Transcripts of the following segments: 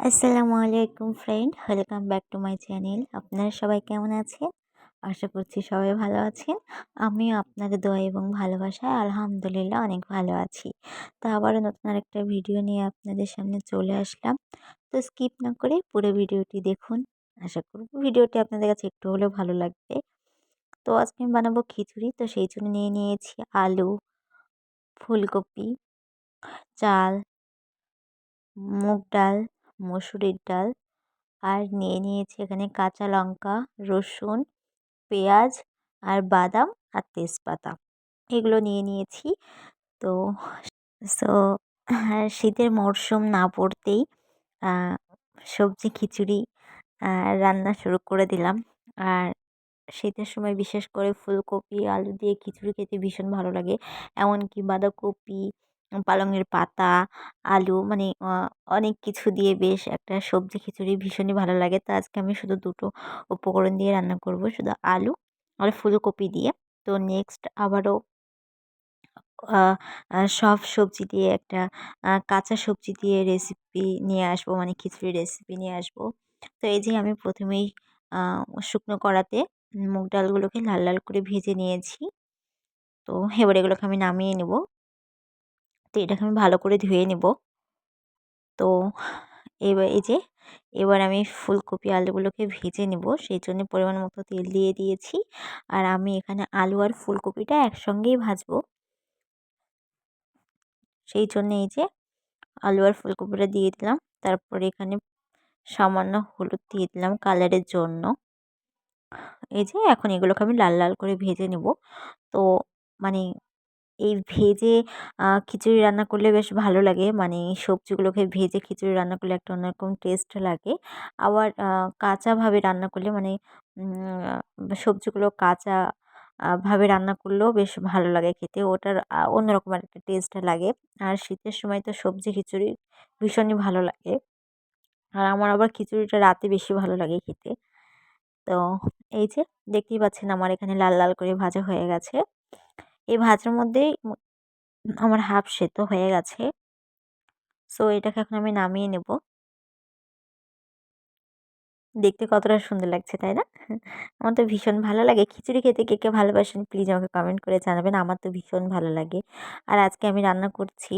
আসসালামু আলাইকুম friend, welcome back to my channel. আপনারা সবাই কেমন আছেন? আশা করছি সবাই ভালো আছেন। আমিও আপনাদের দোয়া এবং ভালোবাসায় আলহামদুলিল্লাহ অনেক ভালো আছি। তো আবারও নতুন আরেকটা ভিডিও নিয়ে আপনাদের সামনে চলে আসলাম। তো স্কিপ না করে পুরো ভিডিওটি দেখুন। আশা করব ভিডিওটি আপনাদের কাছে একটু হলেও ভালো লাগবে। তো আজকে আমি বানাবো খিচুড়ি। তো সেই জন্য নিয়ে নিয়েছি আলু, ফুলকপি, চাল, মুগ ডাল, মসুরির ডাল, আর নিয়ে নিয়েছি এখানে কাঁচা লঙ্কা, রসুন, পেঁয়াজ, আর বাদাম, আর তেজপাতা। এগুলো নিয়ে নিয়েছি। তো সো হ্যাঁ, শীতের মরশুম না পড়তেই আ সবজি খিচুড়ি রান্না শুরু করে দিলাম। আর শীতের সময় বিশেষ করে ফুলকপি, আলু দিয়ে খিচুড়ি খেতে ভীষণ ভালো লাগে। এমনকি বাঁধাকপি, পালংয়ের পাতা, আলু মানে অনেক কিছু দিয়ে বেশ একটা সবজি খিচুড়ি ভীষণই ভালো লাগে। তো আজকে আমি শুধু দুটো উপকরণ দিয়ে রান্না করব, শুধু আলু আর ফুলকপি দিয়ে। তো নেক্সট আবারও আ আ সব সবজি দিয়ে একটা কাঁচা সবজি দিয়ে রেসিপি নিয়ে আসবো, মানে খিচুড়ির রেসিপি নিয়ে আসবো। তো এই যে আমি প্রথমেই আ শুকনো কড়াতে মুগ ডালগুলোকে লাল, লাল করে ভেজে নিয়েছি। তো এবার এগুলোকে আমি নামিয়ে নেব। তো এটাকে আমি ভালো করে ধুয়ে নেব। তো এই যে এবার আমি ফুলকপি আলুগুলোকে ভেজে নেব। সেইজন্য পরিমাণ মতো তেল দিয়ে দিয়েছি। আর আমি এখানে আলু আর ফুলকপিটা একসঙ্গেই ভাজবো। সেই জন্য এই যে আলু আর ফুলকপিটা দিয়ে দিলাম। তারপরে এখানে সামান্য হলুদ দিয়ে দিলাম কালারের জন্য। এই যে এখন এগুলোকে আমি লাল, লাল করে ভেজে নেব। তো মানে এই ভেজে খিচুড়ি রান্না করলে বেশ ভালো লাগে। মানে সবজিগুলোকে ভেজে খিচুড়ি রান্না করলে একটা অন্যরকম টেস্ট লাগে। আবার কাঁচাভাবে রান্না করলে মানে সবজিগুলো কাঁচা ভাবে রান্না করলেও বেশ ভালো লাগে খেতে। ওটার অন্যরকম আরেকটা টেস্ট লাগে। আর শীতের সময় তো সবজি খিচুড়ি ভীষণই ভালো লাগে। আর আমার আবার খিচুড়িটা রাতে বেশি ভালো লাগে খেতে। তো এই যে দেখতেই পাচ্ছেন আমার এখানে লাল, লাল করে ভাজা হয়ে গেছে। এই ভাজার মধ্যেই আমার হাফ সেদ্ধ হয়ে গেছে। সো এটাকে এখন আমি নামিয়ে নেব। দেখতে কতটা সুন্দর লাগছে, তাই না? আমার তো ভীষণ ভালো লাগে। খিচুড়ি খেতে কে, কে ভালোবাসেন প্লিজ আমাকে কমেন্ট করে জানাবেন। আমার তো ভীষণ ভালো লাগে। আর আজকে আমি রান্না করছি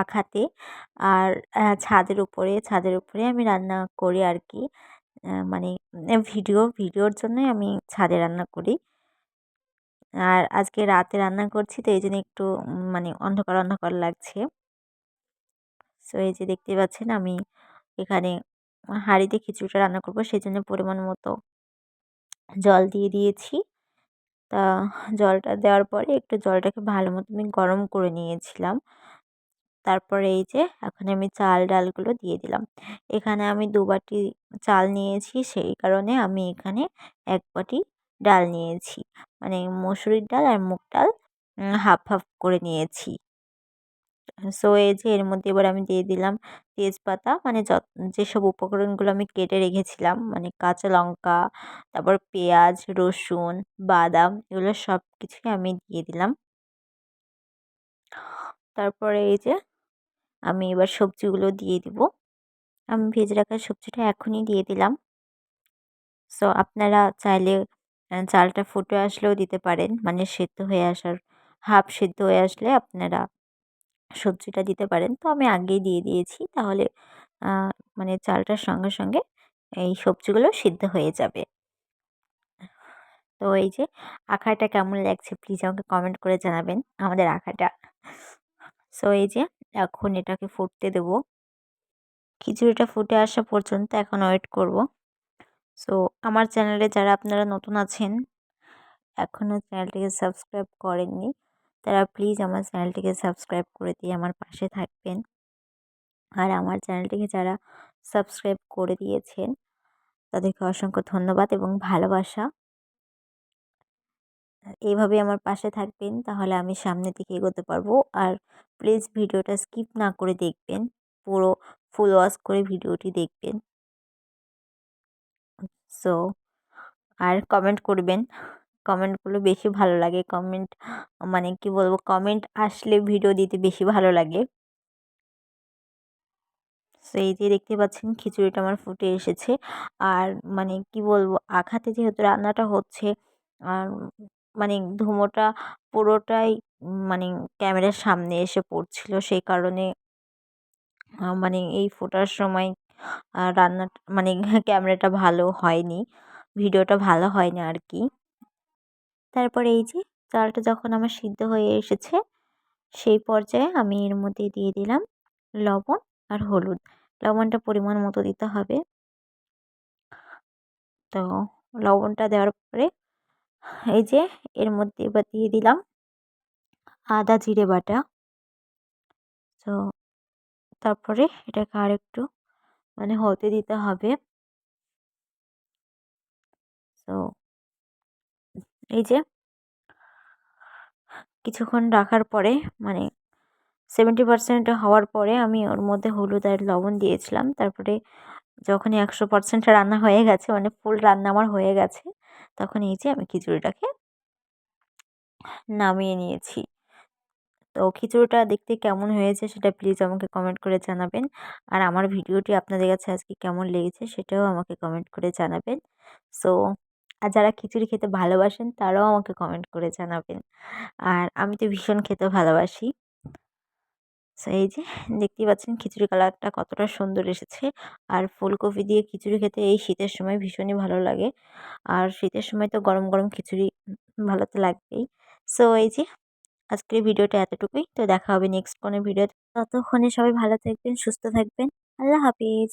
আখাতে। আর ছাদের উপরে আমি রান্না করি আরকি। মানে ভিডিওর জন্যই আমি ছাদে রান্না করি। আর আজকে রাতে রান্না করছি, তো এইজন্য একটু মানে অন্ধকার, অন্ধকার লাগছে। সো এই যে দেখতেই পাচ্ছেন আমি এখানে হাঁড়িতে খিচুড়িটা রান্না করব, সেজন্য পরিমাণ মতো জল দিয়ে দিয়েছি। তা জলটা দেওয়ার পরে একটু জলটাকে ভালো মতো আমি গরম করে নিয়েছিলাম। তারপরে এই যে এখন আমি চাল ডালগুলো দিয়ে দিলাম। এখানে আমি ২ বাটি চাল নিয়েছি, সেই কারণে আমি এখানে ১ বাটি ডাল নিয়েছি। মানে মসুরির ডাল আর মুগ ডাল হাফ, হাফ করে নিয়েছি। সো এই যে এর মধ্যে এবার আমি দিয়ে দিলাম তেজপাতা, মানে যেসব উপকরণগুলো আমি কেটে রেখেছিলাম, মানে কাঁচা লঙ্কা, তারপর পেঁয়াজ, রসুন, বাদাম, এগুলো সব কিছুই আমি দিয়ে দিলাম। তারপরে এই যে আমি এবার সবজিগুলো দিয়ে দিব। আমি ভেজে রাখা সবজিটা এখনই দিয়ে দিলাম। সো আপনারা চাইলে চালটা ফুটে আসলেও দিতে পারেন। মানে সেদ্ধ হয়ে আসার হাফ সেদ্ধ হয়ে আসলে আপনারা সবজিটা দিতে পারেন। তো আমি আগেই দিয়ে দিয়েছি। তাহলে আ মানে চালটার সঙ্গে, সঙ্গে এই সবজিগুলো সিদ্ধ হয়ে যাবে। তো এই যে আখাটা কেমন লাগছে প্লিজ আমাকে কমেন্ট করে জানাবেন আমাদের আখাটা। সো এই যে এখন এটাকে ফুটতে দেব। খিচুড়িটা ফুটে আসা পর্যন্ত এখন ওয়েট করব। সো আমার চ্যানেলে যারা আপনারা নতুন আছেন, এখনও চ্যানেলটিকে সাবস্ক্রাইব করেননি, তারা প্লিজ আমার চ্যানেলটিকে সাবস্ক্রাইব করে দিয়ে আমার পাশে থাকবেন। আর আমার চ্যানেলটিকে যারা সাবস্ক্রাইব করে দিয়েছেন, তাদেরকে অসংখ্য ধন্যবাদ এবং ভালোবাসা। এভাবেই আমার পাশে থাকবেন, তাহলে আমি সামনের দিকে এগোতে পারবো। আর প্লিজ ভিডিওটা স্কিপ না করে দেখবেন। পুরো ফুল ওয়াচ করে ভিডিওটি দেখবেন। সো আর কমেন্ট করবেন। কমেন্টগুলো বেশি ভালো লাগে। কমেন্ট মানে কি বলবো, কমেন্ট আসলে ভিডিও দিতে বেশি ভালো লাগে। তো এই যে দেখতে পাচ্ছেন খিচুড়িটা আমার ফুটে এসেছে। আর মানে কি বলবো, আঘাতে যেহেতু রান্নাটা হচ্ছে, আর মানে ধুমোটা পুরোটাই মানে ক্যামেরার সামনে এসে পড়ছিল, সেই কারণে মানে এই ফোটার সময় রান্নাটা মানে ক্যামেরাটা ভালো হয়নি, ভিডিওটা ভালো হয়নি আর কি। তারপরে এই যে চালটা যখন আমার সিদ্ধ হয়ে এসেছে, সেই পর্যায়ে আমি এর মধ্যে দিয়ে দিলাম লবণ আর হলুদ। লবণটা পরিমাণ মতো দিতে হবে। তো লবণটা দেওয়ার পরে এই যে এর মধ্যে এবার দিয়ে দিলাম আদা জিরে বাটা। তো তারপরে এটাকে আরেকটু মানে হতে দিতে হবে। তো এই যে কিছুক্ষণ রাখার পরে মানে 70% হওয়ার পরে আমি ওর মধ্যে হলুদ আর লবণ দিয়েছিলাম। তারপরে যখনই 100% রান্না হয়ে গেছে, মানে ফুল রান্না আমার হয়ে গেছে, তখন এই যে আমি খিচুড়িটাকে নামিয়ে নিয়েছি। তো খিচুড়িটা দেখতে কেমন হয়েছে সেটা প্লিজ আমাকে কমেন্ট করে জানাবেন। আর আমার ভিডিওটি আপনাদের কাছে আজকে কেমন লেগেছে সেটাও আমাকে কমেন্ট করে জানাবেন। সো আর যারা খিচুড়ি খেতে ভালোবাসেন তারাও আমাকে কমেন্ট করে জানাবেন। আর আমি তো ভীষণ খেতে ভালোবাসি। সো এই যে দেখতেই পাচ্ছেন খিচুড়ি কালারটা কতটা সুন্দর এসেছে। আর ফুলকপি দিয়ে খিচুড়ি খেতে এই শীতের সময় ভীষণই ভালো লাগে। আর শীতের সময় তো গরম গরম খিচুড়ি ভালো তো লাগবেই। সো এই যে আজকের ভিডিওটা এতটুকুই। তো দেখা হবে নেক্সট কোনো ভিডিওতে। ততক্ষণে সবাই ভালো থাকবেন, সুস্থ থাকবেন। আল্লাহ হাফিজ।